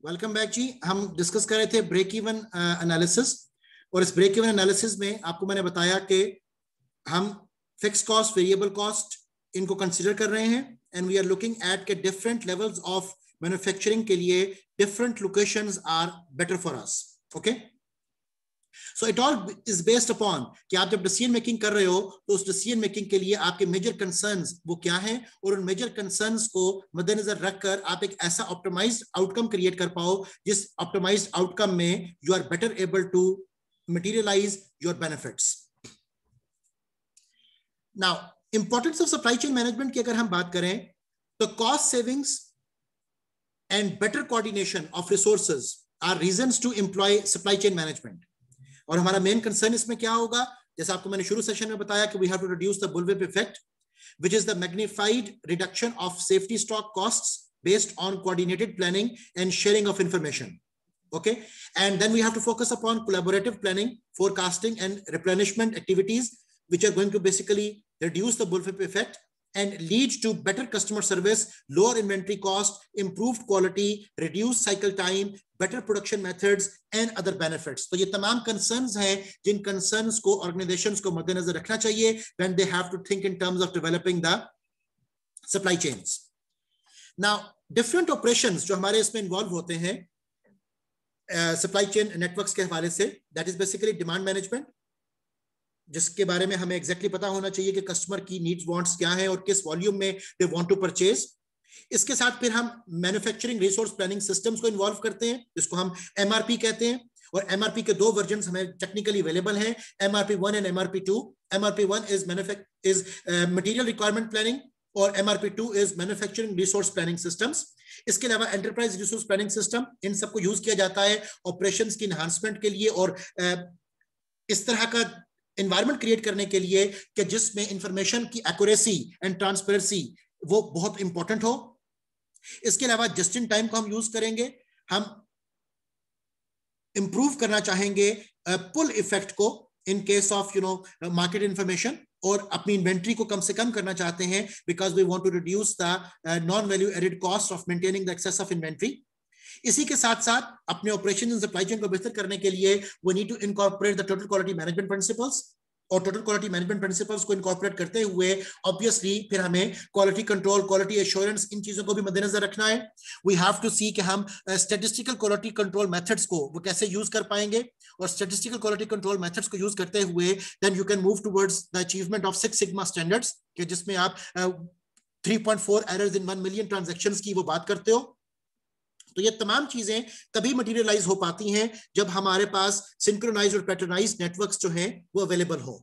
Welcome back जी। हम discuss कर रहे थे ब्रेक इवन एनालिसिस, और इस ब्रेक इवन एनालिसिस में आपको मैंने बताया कि हम फिक्स कॉस्ट, वेरिएबल कॉस्ट इनको कंसीडर कर रहे हैं, and we are looking at के डिफरेंट लेवल्स ऑफ मैन्युफैक्चरिंग के लिए different locations are better for us. Okay, so it all is based upon कि आप जब डिसीजन मेकिंग कर रहे हो तो उस डिसीजन मेकिंग के लिए आपके मेजर कंसर्न्स वो क्या हैं, और उन मेजर कंसर्न्स को मद्देनजर रखकर आप एक ऐसा ऑप्टिमाइज्ड आउटकम क्रिएट कर पाओ जिस ऑप्टिमाइज्ड आउटकम में you are better able to materialize your benefits. Now importance of supply chain management की अगर हम बात करें तो cost savings and better coordination of resources are reasons to employ supply chain management. और हमारा मेन कंसर्न इसमें क्या होगा, जैसा आपको मैंने शुरू सेशन में बताया कि we have to reduce the bullwhip effect, which is the magnified reduction of safety stock costs based on coordinated planning and sharing of information. Okay, and then we have to focus upon collaborative planning, forecasting and replenishment activities, which are going to basically reduce the bullwhip effect and lead to better customer service, lower inventory cost, improved quality, reduced cycle time, better production methods and other benefits. तो ये तमाम concerns हैं जिन concerns को organizations को मद्देनजर रखना चाहिए when they have to think in terms of developing the supply chains. Now different operations जो हमारे इसमें involve होते हैं सप्लाई चेन नेटवर्क्स के हवाले से, that is basically demand management, जिसके बारे में हमें एग्जैक्टली पता होना चाहिए कि कस्टमर की नीड्स वांट्स क्या है और किस वॉल्यूम में दे वांट टू परचेज. इसके साथ फिर हम मैन्युफैक्चरिंग रिसोर्स प्लानिंग सिस्टम्स को इन्वॉल्व करते हैं, जिसको हम एमआरपी कहते हैं. और एमआरपी के दो वर्जन्स हमें टेक्निकली अवेलेबल हैं, MRP 1 and MRP 2. MRP 1 is material requirement planning और MRP 2 is manufacturing resource planning systems. इसके अलावा एंटरप्राइज रिसोर्स प्लानिंग सिस्टम, इन सबको यूज किया जाता है ऑपरेशंस की एनहांसमेंट के लिए और इस तरह का एनवायरनमेंट क्रिएट करने के लिए कि जिसमें इंफॉर्मेशन की एक्यूरेसी एंड ट्रांसपेरेंसी वो बहुत इंपॉर्टेंट हो. इसके अलावा जस्ट इन टाइम को हम यूज करेंगे. हम इंप्रूव करना चाहेंगे पुल इफेक्ट को in case of market information, और अपनी इन्वेंट्री को कम से कम करना चाहते हैं because we want to reduce the non value added cost of maintaining the excess of inventory. इसी के साथ साथ अपने ऑपरेशन एंड सप्लाई चेन को बेहतर करने के लिए we need to incorporate the total quality management principles, और टोटल क्वालिटी मैनेजमेंट प्रिंसिपल्स को इनकॉर्पोरेट करते हुए ऑब्वियसली फिर हमें क्वालिटी कंट्रोल, क्वालिटी एश्योरेंस, इन चीजों को भी मद्देनजर रखना है. वी हैव टू सी कि हम स्टैटिस्टिकल क्वालिटी कंट्रोल मेथड्स को वो कैसे यूज कर पाएंगे, और स्टैटिस्टिकल क्वालिटी कंट्रोल मेथड्स को यूज करते हुए then you can move towards the achievement of 6 sigma standards, कि जिसमें आप 3.4 एरर्स इन 1 मिलियन ट्रांजैक्शंस की वो बात करते हो. तो ये तमाम चीजें तभी मटेरियलाइज हो पाती हैं जब हमारे पास सिंक्रोनाइज्ड और पैटर्नाइज्ड नेटवर्क्स जो हैं वो अवेलेबल हो.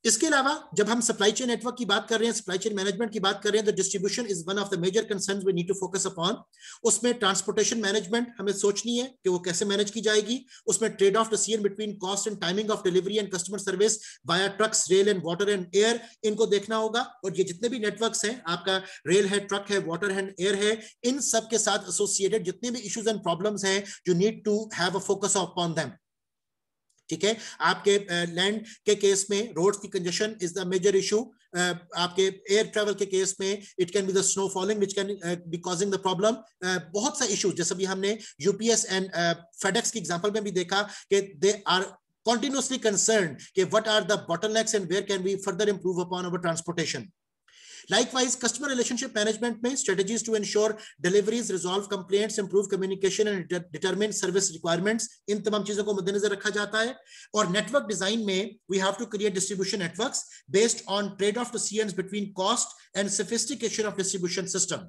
इसके अलावा जब हम सप्लाई चेन नेटवर्क की बात कर रहे हैं, सप्लाई चेन मैनेजमेंट की बात कर रहे हैं, तो distribution is one of the major concerns we need to focus upon. उसमें ट्रांसपोर्टेशन मैनेजमेंट हमें सोचनी है कि वो कैसे मैनेज की जाएगी. उसमें trade off decision between cost and timing of delivery and customer service via trucks, rail and water and air, इनको देखना होगा. और ये जितने भी नेटवर्क्स हैं, आपका रेल है, ट्रक है, वाटर है, एयर है, इन सब के साथ एसोसिएटेड जितने भी इश्यूज एंड प्रॉब्लम्स हैं, you need to have a focus upon them. ठीक है, आपके लैंड के केस में रोड्स की congestion is the major issue. आपके एयर ट्रैवल के केस में it can be the snow falling which can be causing the problem. बहुत सा इशू, जैसे भी हमने यूपीएस एंड फेडेक्स की एग्जांपल में भी देखा कि दे आर continuously concerned कि what are the bottlenecks and where can we further improve upon our transportation. Likewise, customer relationship management में strategies to ensure deliveries, resolve complaints, improve communication and determine service requirements, इन तमाम चीजों को मद्देनजर रखा जाता है. और नेटवर्क डिजाइन में we have to create distribution networks based on trade-off decisions between cost and sophistication of distribution system.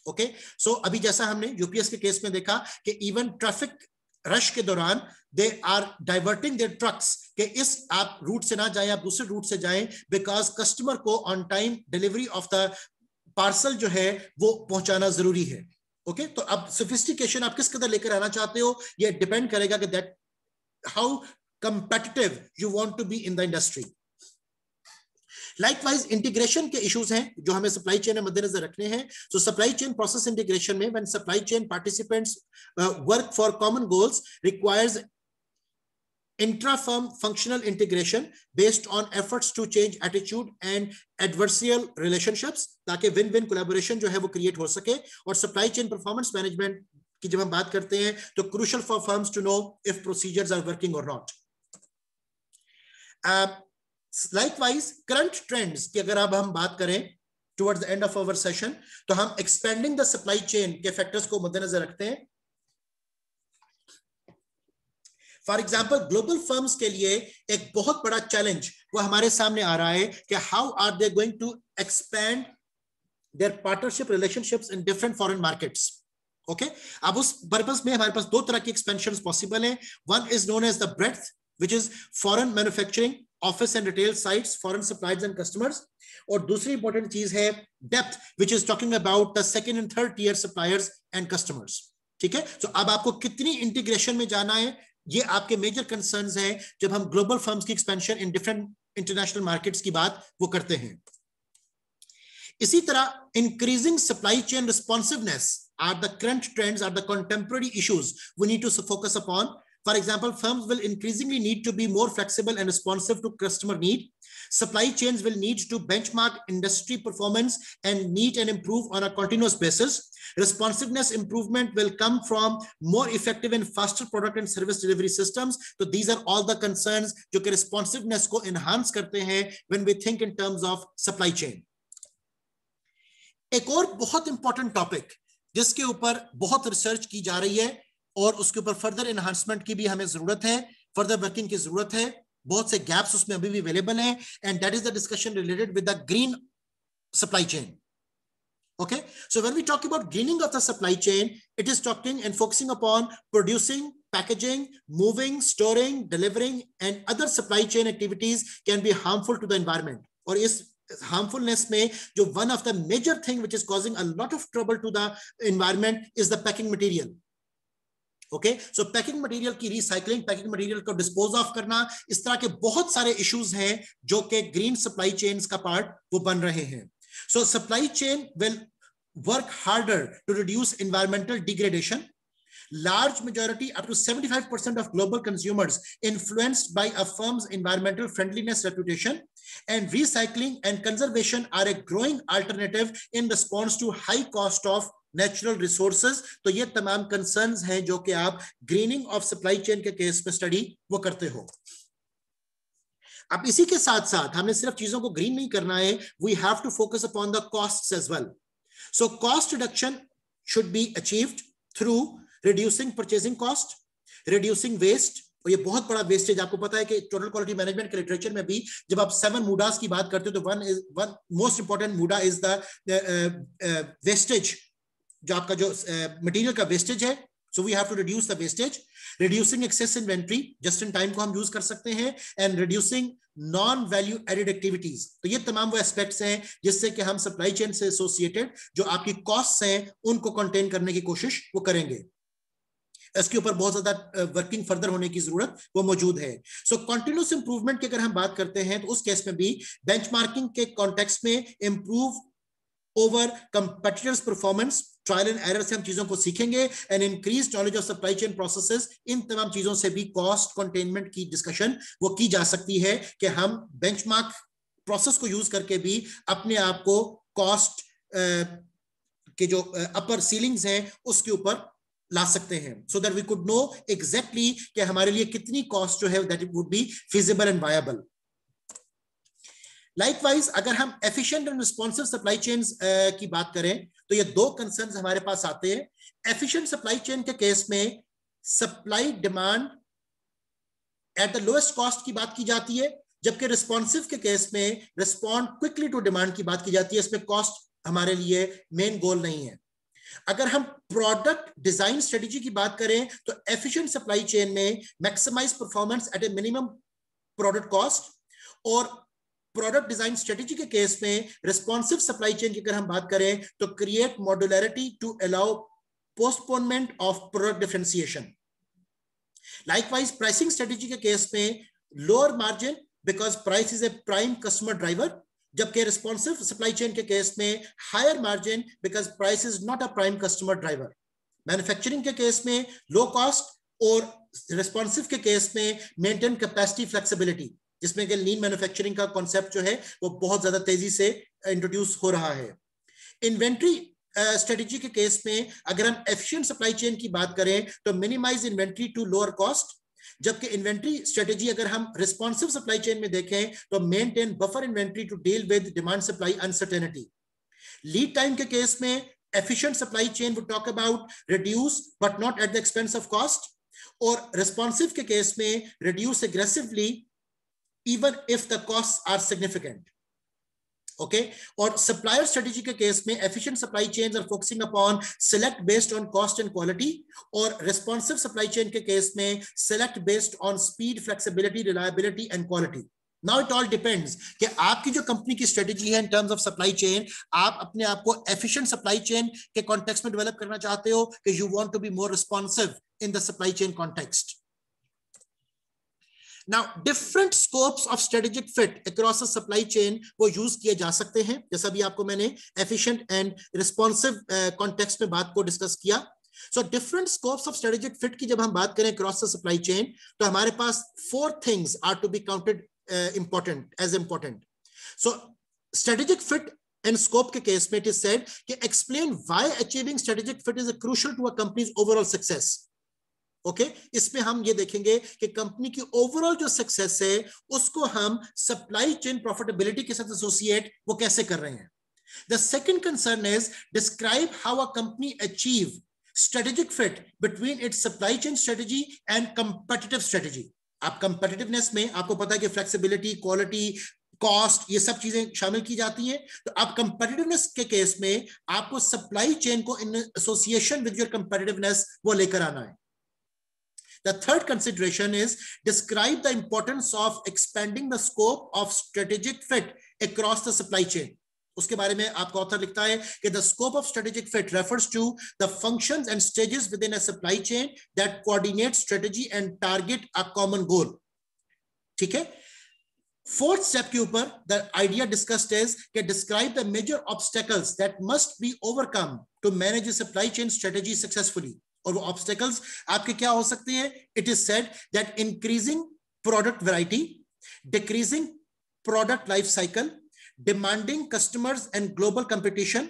Okay, so अभी जैसा हमने यूपीएस के केस में देखा कि even traffic रश के दौरान they are diverting their trucks कि इस आप रूट से ना जाएं, आप दूसरे रूट से जाएं, बिकॉज कस्टमर को on time delivery of the parcel जो है वो पहुंचाना जरूरी है. ओके, तो अब सोफिस्टिकेशन आप किस कदर लेकर आना चाहते हो, ये डिपेंड करेगा कि that how competitive you want to be in the industry. Likewise integration के इश्यूज हैं जो हमें सप्लाई चेन में मद्देनजर रखने हैं. So supply chain process integration में when supply chain participants work for common goals requires intra-firm functional integration based on efforts to change attitude and adversarial relationships, ताकि win-win collaboration जो है वो create हो सके. और supply chain performance management की जब हम बात करते हैं तो crucial for firms to know if procedures are working or not. Likewise, current trends की अगर अब हम बात करें towards the end of our session, तो हम expanding the supply chain के factors को मद्देनजर रखते हैं. फॉर एग्जाम्पल, ग्लोबल फर्म्स के लिए एक बहुत बड़ा चैलेंज वो हमारे सामने आ रहा है कि how are they going to expand their partnership relationships in different foreign markets. Okay, अब उस पर्पस में हमारे पास दो तरह की एक्सपेंशन पॉसिबल है. One is known as the breadth, which is foreign manufacturing, office and retail sites, foreign suppliers and customers. और दूसरी इंपॉर्टेंट चीज है depth, which is talking about the second and third tier suppliers and customers. ठीक है, तो अब आपको कितनी इंटीग्रेशन में जाना है, ये आपके मेजर कंसर्न्स हैं जब हम ग्लोबल फर्म्स की expansion in different international markets की बात वो करते हैं. इसी तरह increasing supply chain responsiveness are the current trends, are the contemporary issues we need to focus upon. For example, firms will increasingly need to be more flexible and responsive to customer need. Supply chains will need to benchmark industry performance and meet and improve on a continuous basis. Responsiveness improvement will come from more effective and faster product and service delivery systems. So these are all the concerns जो कि responsiveness को enhance करते हैं when we think in terms of supply chain. एक और बहुत important topic जिसके ऊपर बहुत रिसर्च की जा रही है और उसके ऊपर फर्दर एनहांसमेंट की भी हमें जरूरत है, फर्दर वर्किंग की जरूरत है, बहुत से गैप्स उसमें अभी भी अवेलेबल हैं, and that is the discussion related with the green supply chain. Okay, so when we talk about greening of the supply chain, it is talking and focusing upon producing, packaging, moving, storing, delivering, and other supply chain activities can be harmful to the environment. और इस harmfulness में जो one of the major thing which is causing a lot of trouble to the environment is the packing material. Okay, so packing material की recycling, packing material को dispose of करना, इस तरह के बहुत सारे इश्यूज हैं जो कि ग्रीन सप्लाई चेन्स का पार्ट वो बन रहे हैं. So supply chain will work harder to reduce environmental degradation. Large majority, up to 75% of global consumers influenced by a firm's environmental friendliness reputation, and recycling and conservation are a growing alternative in response to high cost of natural resources. तो ये तमाम concerns हैं जो कि आप grinning of supply chain के case में study वो करते हो. अब इसी के साथ साथ हमें सिर्फ चीजों को ग्रीन नहीं करना है, we have to focus upon the costs as well. So cost reduction should be achieved through reducing purchasing cost, reducing waste. और ये बहुत बड़ा वेस्टेज, आपको पता है कि टोटल क्वालिटी मैनेजमेंट के लिटरेचर में भी जब आप 7 मूडास की बात करते हो तो one most important muda is the wastage, जो आपका जो मटेरियल का वेस्टेज है. So we have to reduce the wastage. Reducing excess inventory, just in time को हम यूज कर सकते हैं, and reducing non value added activities. तो ये तमाम वो एस्पेक्ट्स हैं जिससे कि हम सप्लाई चेन से एसोसिएटेड जो आपकी कॉस्ट्स हैं उनको कंटेन करने की कोशिश वो करेंगे. इसके ऊपर बहुत ज्यादा वर्किंग फर्दर होने की जरूरत वो मौजूद है. सो कंटिन्यूस इंप्रूवमेंट की अगर हम बात करते हैं तो उस केस में भी बेंचमार्किंग के कॉन्टेक्स्ट में improve over competitors performance, trial and error से हम चीजों को सीखेंगे, and increase knowledge of supply chain processes. इन तमाम चीजों से भी कॉस्ट कंटेनमेंट की डिस्कशन वो की जा सकती है कि हम बेंचमार्क प्रोसेस को यूज करके भी अपने आप को कॉस्ट के जो अपर सीलिंग्स हैं उसके ऊपर ला सकते हैं, so that we could know exactly कि हमारे लिए कितनी कॉस्ट जो है that it would be feasible and viable. Likewise अगर हम efficient and responsive supply chains की बात करें तो ये दो कंसर्न्स हमारे पास आते हैं. एफिशिएंट सप्लाई चेन के केस में supply demand at the lowest cost की बात की जाती है, जबकि रिस्पॉन्सिव के केस में रिस्पॉन्ड क्विकली टू डिमांड की बात की जाती है. इसमें कॉस्ट हमारे लिए मेन गोल नहीं है. अगर हम प्रोडक्ट डिजाइन स्ट्रेटेजी की बात करें तो एफिशिएंट सप्लाई चेन में maximize performance at a minimum product cost, और प्रोडक्ट डिजाइन स्ट्रेटेजी के केस में रिस्पॉन्सिव सप्लाई चेन की अगर हम बात करें तो create modularity to allow postponement of product differentiation. Likewise pricing strategy के केस में lower margin because price is a prime customer driver, जबकि रिस्पॉन्सिव सप्लाई चेन के केस में higher margin because price is not a prime customer driver. Manufacturing के case में low cost और responsive के case में मेंटेन कैपेसिटी फ्लेक्सिबिलिटी, जिसमें कि लीन मैन्युफैक्चरिंग का कॉन्सेप्ट जो है वो बहुत ज्यादा तेजी से इंट्रोड्यूस हो रहा है। इन्वेंट्री स्ट्रेटेजी के केस में अगर हम एफिशिएंट सप्लाई चेन की बात करें तो minimize inventory to lower cost, जबकि इन्वेंट्री स्ट्रेटेजी अगर हम रिस्पॉन्सिव सप्लाई चेन में देखें तो maintain buffer inventory to deal with demand supply uncertainty. Lead time के केस में efficient supply chain would talk about reduce but not at the expense of cost, और responsive के case में reduce aggressively even if the costs are significant. Okay, और supplier strategy के case में efficient supply chains are focusing upon select based on cost and quality, और responsive supply chain के case में select based on speed, flexibility, reliability and quality. Now it all depends कि आपकी जो company की strategy है in terms of supply chain, आप अपने आप को एफिशिएंट सप्लाई चेन के कॉन्टेक्स्ट में डेवलप करना चाहते हो कि you want to be more responsive in the supply chain context. Now, different scopes of strategic fit across the supply chain वो यूज किए जा सकते हैं, जैसा भी आपको मैंने efficient and responsive context में बात को डिस्कस किया। So different scopes of strategic fit की जब हम बात करें across the supply chain, तो हमारे पास 4 things are to be counted important. So strategic fit and scope के केस में it is said कि explain why achieving strategic fit is crucial to a company's overall success. Okay, इसमें हम ये देखेंगे कि कंपनी की ओवरऑल जो सक्सेस है उसको हम सप्लाई चेन प्रॉफिटेबिलिटी के साथ एसोसिएट वो कैसे कर रहे हैं। The second concern is describe how a company achieve strategic fit between its supply chain strategy and competitive strategy. आप कंपेटिटिवनेस में आपको पता है कि फ्लेक्सिबिलिटी, क्वालिटी, कॉस्ट, ये सब चीजें शामिल की जाती हैं। तो आप कंपेटिटिवनेस के केस में आपको सप्लाई चेन को इन एसोसिएशन विद योर कंपेटिटिवनेस वो लेकर आना है। The third consideration is describe the importance of expanding the scope of strategic fit across the supply chain. उसके बारे में आपका ऑथर लिखता है कि the scope of strategic fit refers to the functions and stages within a supply chain that coordinate strategy and target a common goal. ठीक है, fourth step के ऊपर the idea discussed is कि describe the major obstacles that must be overcome to manage a supply chain strategy successfully. और वो obstacles आपके क्या हो सकते हैं? It is said that increasing product variety, decreasing product life cycle, demanding customers and global competition,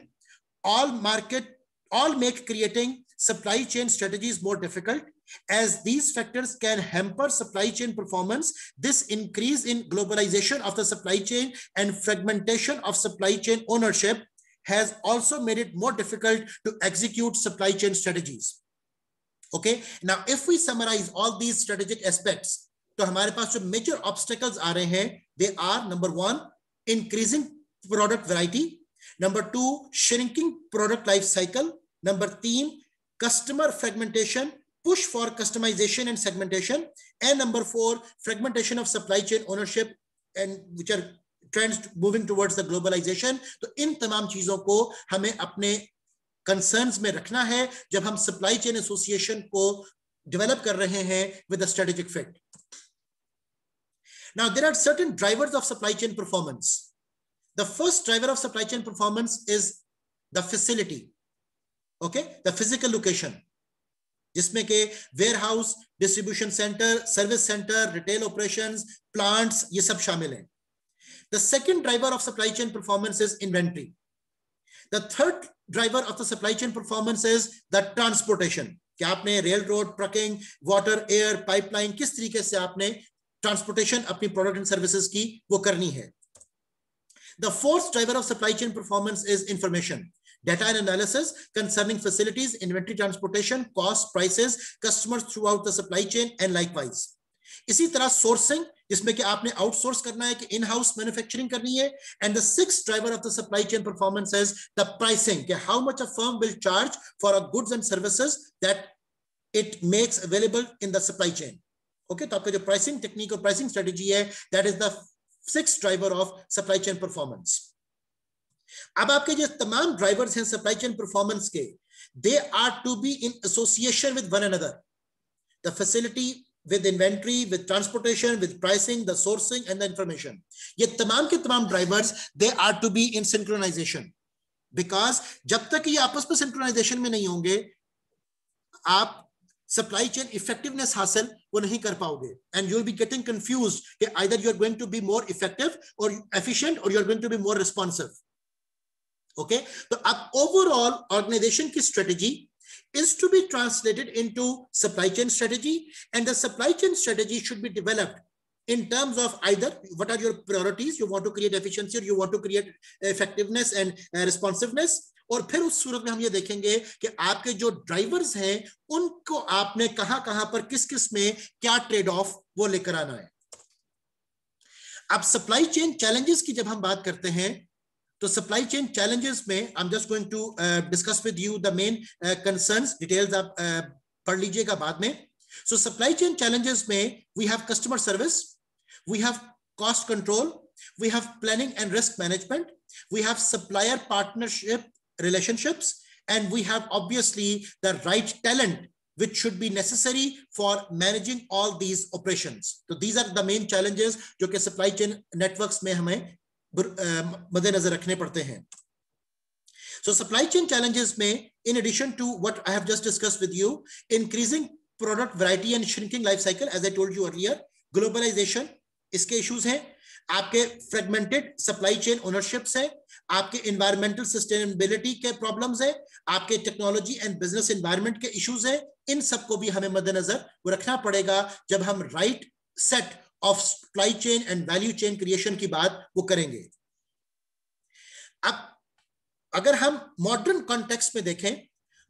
all make creating supply chain strategies more difficult, as these factors can hamper supply chain performance. This increase in globalization of the supply chain and fragmentation of supply chain ownership has also made it more difficult to execute supply chain strategies. Okay, now if we summarize all these strategic aspects, तो हमारे पास जो major obstacles आ रहे हैं, they are number 1, increasing product variety, number 2, shrinking product life cycle, number 3, customer fragmentation, push for customization and segmentation, and number 4, fragmentation of supply chain ownership, and which are trends moving towards the globalization. तो इन तमाम चीजों को हमें अपने concerns में रखना है जब हम सप्लाई चेन एसोसिएशन को डेवलप कर रहे हैं with the strategic fit. Now there are certain drivers of supply chain performance. The first driver of supply chain performance is the facility, okay, the physical location, जिसमें के warehouse, distribution centre, service centre, retail operations, plants, ये सब शामिल हैं। The second driver of supply chain performance is inventory. The third driver of the supply chain performance is the transportation, कि आपने rail road, trucking, water, air, pipeline, किस तरीके से आपने ट्रांसपोर्टेशन अपनी प्रोडक्ट एंड सर्विसेज की वो करनी है। The fourth driver of supply chain performance is information, data and analysis concerning facilities, inventory, transportation, cost, prices, customers throughout the supply chain and likewise. इसी तरह सोर्सिंग, जिसमें कि आपने आउटसोर्स करना है कि इन हाउस मैन्युफैक्चरिंग करनी है। And the sixth driver of the supply chain performance is the pricing, कि how much a firm will charge for a goods and services that it makes available in the supply chain. Okay, तो आपका जो pricing technique और pricing strategy है, that is the sixth driver of supply chain performance. अब आपके जो तमाम drivers हैं सप्लाई चेन परफॉर्मेंस के, they are to be in association with one another. The facility with inventory, with transportation, with pricing, the sourcing and the information. ये तमाम के तमाम drivers, they are to be in synchronization, because जब तक ये आपस में synchronization में नहीं होंगे, आप सप्लाई चेन इफेक्टिवनेस हासिल वो नहीं कर पाओगे, and you will be getting confused कि either you are going to be more effective और efficient or you are going to be more responsive. Okay, तो अब ओवरऑल ऑर्गेनाइजेशन की strategy is to be translated into supply chain strategy, and the supply chain strategy should be developed in terms of either what are your priorities, you want to create efficiency or you want to create effectiveness and responsiveness, और फिर उस सूरत में हम ये देखेंगे कि आपके जो ड्राइवर्स हैं उनको आपने कहां पर किस किस में क्या ट्रेड ऑफ वो लेकर आना है. अब सप्लाई चेन चैलेंजेस की जब हम बात करते हैं तो सप्लाई चेन चैलेंजेस में I am just going to discuss with you the main concerns, details आप पढ़ लीजिएगा बाद में. सो सप्लाई चेन चैलेंजेस में we have customer service, we have cost control, we have planning and risk management, we have supplier partnership relationships, and we have obviously the right talent which should be necessary for managing all these operations. So these are the main challenges जो कि supply chain networks में हमें मद्देनजर रखने पड़ते हैं. So supply chain challenges में, in addition to what I have just discussed with you, increasing product variety and shrinking life cycle, as I told you earlier, globalization इसके issues हैं, आपके फ्रेगमेंटेड सप्लाई चेन ओनरशिप्स है, आपके environmental sustainability के problems है, आपके technology and business environment के issues है. इन सबको भी हमें मद्देनजर वो रखना पड़ेगा जब हम right set of supply chain and value chain creation की बात वो करेंगे. अब अगर हम मॉडर्न कॉन्टेक्स्ट में देखें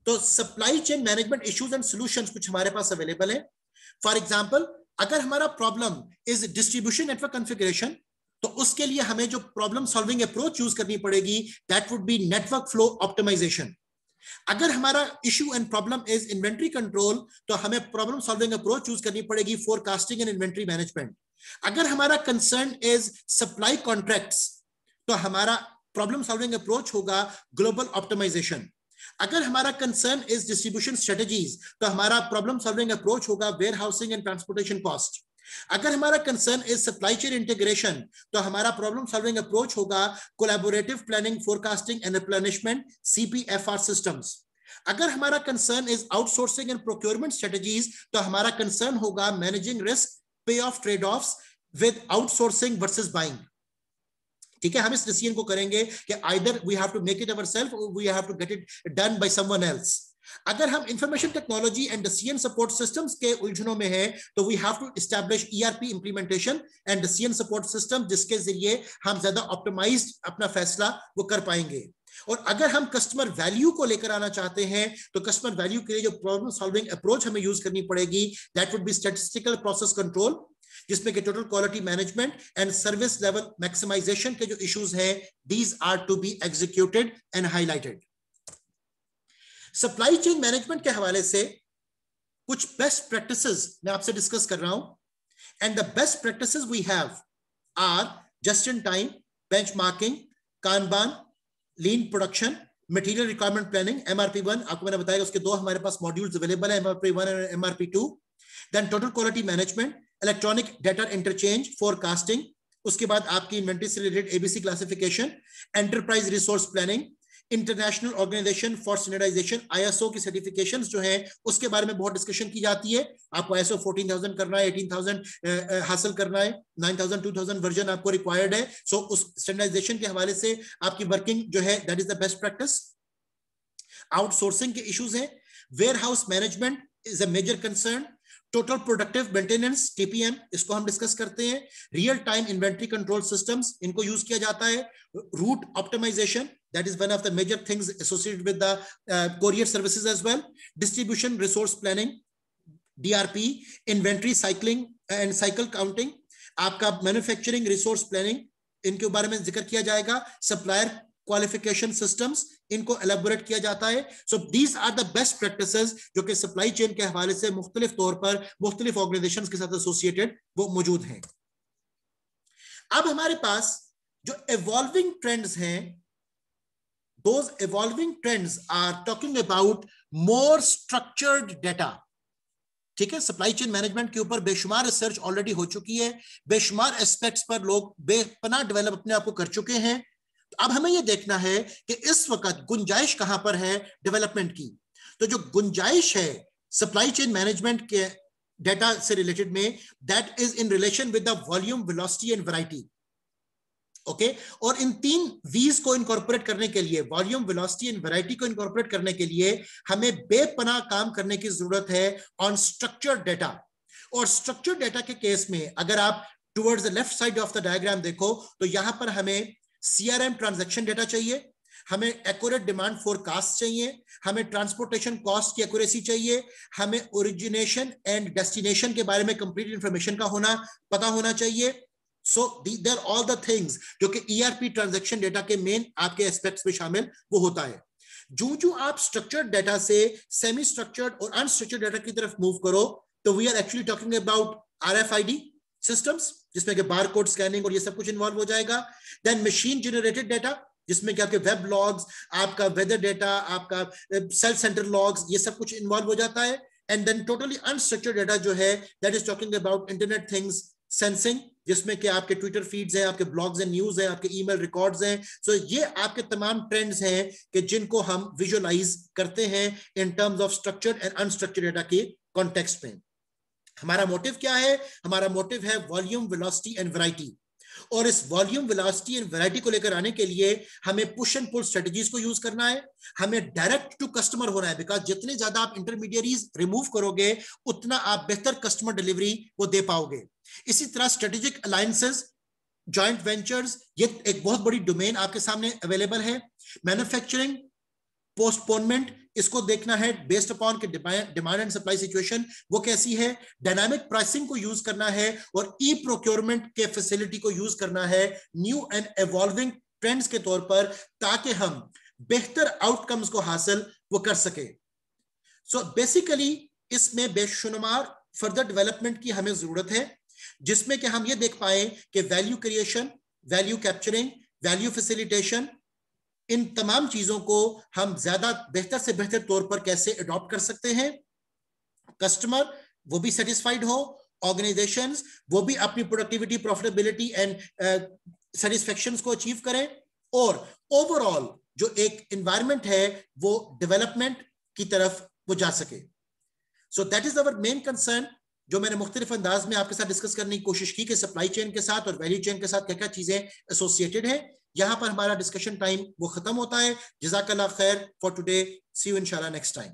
तो supply chain management issues and solutions कुछ हमारे पास अवेलेबल है. फॉर एग्जांपल, अगर हमारा problem is distribution network configuration, तो उसके लिए हमें जो प्रॉब्लम सॉल्विंग अप्रोच यूज करनी पड़ेगी that would be network flow optimization. अगर हमारा issue and problem is inventory control, तो हमें प्रॉब्लम सॉल्विंग अप्रोच यूज करनी पड़ेगी फोरकास्टिंग एंड इन्वेंट्री मैनेजमेंट. अगर हमारा कंसर्न इज सप्लाई कॉन्ट्रैक्ट्स, तो हमारा प्रॉब्लम सॉल्विंग अप्रोच होगा ग्लोबल ऑप्टिमाइजेशन. अगर हमारा कंसर्न इज डिस्ट्रीब्यूशन स्ट्रेटजीज, तो हमारा प्रॉब्लम सॉल्विंग अप्रोच होगा warehousing and transportation cost. अगर हमारा concern is supply chain integration, तो हमारा प्रॉब्लम सॉल्विंग अप्रोच होगा collaborative planning, forecasting and replenishment, CPFR systems. अगर हमारा concern is outsourcing and procurement strategies, तो हमारा कंसर्न होगा managing risk, pay off trade offs with outsourcing versus buying. ठीक है, हम इस डिसीजन को करेंगे कि either we have to make it ourself or we have to get it done by someone else. अगर हम information technology and decision support systems के उलझनों में हैं, तो we have to establish ERP implementation and decision support system, जिसके जरिए हम ज्यादा ऑप्टिमाइज्ड अपना फैसला वो कर पाएंगे. और अगर हम कस्टमर वैल्यू को लेकर आना चाहते हैं, तो कस्टमर वैल्यू के लिए जो प्रॉब्लम सॉल्विंग अप्रोच हमें यूज करनी पड़ेगी that would be statistical process control, जिसमें कि total quality management and service level maximization के जो इश्यूज हैं, these are to be executed and highlighted. Supply chain management के हवाले से कुछ बेस्ट प्रैक्टिसेस मैं आपसे डिस्कस कर रहा हूं, and the best practices we have are just in time, benchmarking, kanban, lean production, material requirement planning, MRP1. आपको मैंने बताया उसके 2 हमारे पास मॉड्यूल्स अवेलेबल है, MRP1 और MRP2. Then total quality management, electronic data interchange, forecasting, उसके बाद आपकी इन्वेंटरी से related ABC classification, enterprise resource planning, international organization for standardization ISO की सर्टिफिकेशंस जो हैं उसके बारे में बहुत डिस्कशन की जाती है. आपको ISO 14000 करना है, 18000 हासिल करना है, 9000 2000 वर्जन आपको रिक्वायर्ड है. सो उस स्टैंडर्डाइजेशन के हवाले से आपकी वर्किंग जो है that is the best practice. Outsourcing के इश्यूज हैं, warehouse management is a major concern, total productive maintenance TPM इसको हम डिस्कस करते हैं, real time inventory control systems इनको यूज किया जाता है, route optimization that is one of the major things associated with the courier services as well, distribution resource planning DRP, inventory cycling and cycle counting, आपका manufacturing resource planning इनके बारे में जिक्र किया जाएगा, सप्लायर क्वालिफिकेशन सिस्टम्स इनको elaborate किया जाता है. So these are the best practices जो कि सप्लाई चेन के हवाले से मुख्तलिफ तौर पर मुख्तलिफ ऑर्गेनाइजेशंस के साथ एसोसिएटेड वो मौजूद हैं. अब हमारे पास जो इवॉल्विंग ट्रेंड्स हैं, those evolving trends are talking about more structured data. ठीक है, सप्लाई चेन मैनेजमेंट के ऊपर बेशुमार रिसर्च ऑलरेडी हो चुकी है, बेशुमार एस्पेक्ट्स पर लोग बेपनाह डेवलप अपने आप को कर चुके हैं. तो अब हमें यह देखना है कि इस वक्त गुंजाइश कहां पर है डेवलपमेंट की. तो जो गुंजाइश है सप्लाई चेन मैनेजमेंट के डेटा से रिलेटेड में, that is in relation with the volume, velocity and variety. Okay, और इन 3 वीज को इनकॉर्पोरेट करने के लिए, वॉल्यूम, वेलोसिटी एंड वैरायटी को इनकॉर्पोरेट करने के लिए हमें बेपनाह काम करने की जरूरत है ऑन स्ट्रक्चर्ड डेटा। और स्ट्रक्चर्ड डेटा के केस में अगर आप towards the left side of the diagram देखो तो यहां पर हमें सीआरएम ट्रांजैक्शन डेटा चाहिए, हमें एक्यूरेट डिमांड फोरकास्ट चाहिए, हमें ट्रांसपोर्टेशन कॉस्ट की एक्यूरेसी चाहिए, हमें ओरिजिनेशन एंड डेस्टिनेशन के बारे में कंप्लीट इंफॉर्मेशन का पता होना चाहिए। So they are all the things जो कि ईआरपी ट्रांजैक्शन डेटा के मेन आपके एस्पेक्ट्स में शामिल वो होता है। जो आप स्ट्रक्चर्ड डेटा से सेमी स्ट्रक्चर्ड और अनस्ट्रक्चर्ड डेटा की तरफ मूव करो तो we are actually talking about RFID systems, जिसमें कि बारकोड स्कैनिंग और ये सब कुछ इन्वॉल्व हो जाएगा। देन मशीन जनरेटेड डेटा, जिसमें कि आपके वेब लॉग्स, आपका वेदर डेटा, आपका सेल सेंटर लॉग्स, ये सब कुछ इन्वॉल्व हो जाता है। And then totally unstructured data जो है that is talking about internet things sensing, जिसमें कि आपके ट्विटर फीड्स हैं, आपके ब्लॉग्स एंड न्यूज हैं, आपके ईमेल रिकॉर्ड्स हैं। सो ये आपके तमाम ट्रेंड्स हैं कि जिनको हम विजुअलाइज करते हैं इन terms of structured and unstructured data के कॉन्टेक्स्ट में। हमारा मोटिव क्या है? हमारा मोटिव है वॉल्यूम, वेलोसिटी एंड वैरायटी। और इस वॉल्यूम, वेलोसिटी एंड वैरायटी को लेकर आने के लिए हमें पुश एंड पुल स्ट्रेटजीज को यूज करना है, हमें डायरेक्ट टू कस्टमर होना है, बिकॉज जितने ज्यादा आप इंटरमीडिएरीज रिमूव करोगे उतना आप बेहतर कस्टमर डिलीवरी वो दे पाओगे। इसी तरह स्ट्रेटेजिक अलायंसेस, जॉइंट वेंचर्स, ये एक बहुत बड़ी डोमेन आपके सामने अवेलेबल है। मैन्युफैक्चरिंग पोस्टपोनमेंट, इसको देखना है बेस्ड अपॉन के डिमांड एंड सप्लाई सिचुएशन वो कैसी है। डायनामिक प्राइसिंग को यूज करना है और ई प्रोक्योरमेंट के फैसिलिटी को यूज करना है न्यू एंड इवॉल्विंग ट्रेंड्स के तौर पर, ताकि हम बेहतर आउटकम्स को हासिल वो कर सके। सो बेसिकली इसमें बेशुमार फर्दर डेवलपमेंट की हमें जरूरत है, जिसमें कि हम ये देख पाए कि value creation, value capturing, value facilitation, इन तमाम चीजों को हम ज्यादा बेहतर से बेहतर तौर पर कैसे अडॉप्ट कर सकते हैं। कस्टमर वो भी सेटिस्फाइड हो, ऑर्गेनाइजेशंस वो भी अपनी प्रोडक्टिविटी, प्रॉफिटेबिलिटी एंड सेटिस्फेक्शंस को अचीव करें, और ओवरऑल जो एक एनवायरनमेंट है वो डेवलपमेंट की तरफ वो जा सके। So that is our main concern, जो मैंने मुख्तलिफ अंदाज में आपके साथ डिस्कस करने की कोशिश की कि सप्लाई चेन के साथ और वैल्यू चेन के साथ क्या क्या चीजें एसोसिएटेड है। यहां पर हमारा डिस्कशन टाइम वो खत्म होता है। जज़ाकल्लाह खैर फॉर टुडे, सी यू इंशाल्लाह नेक्स्ट टाइम।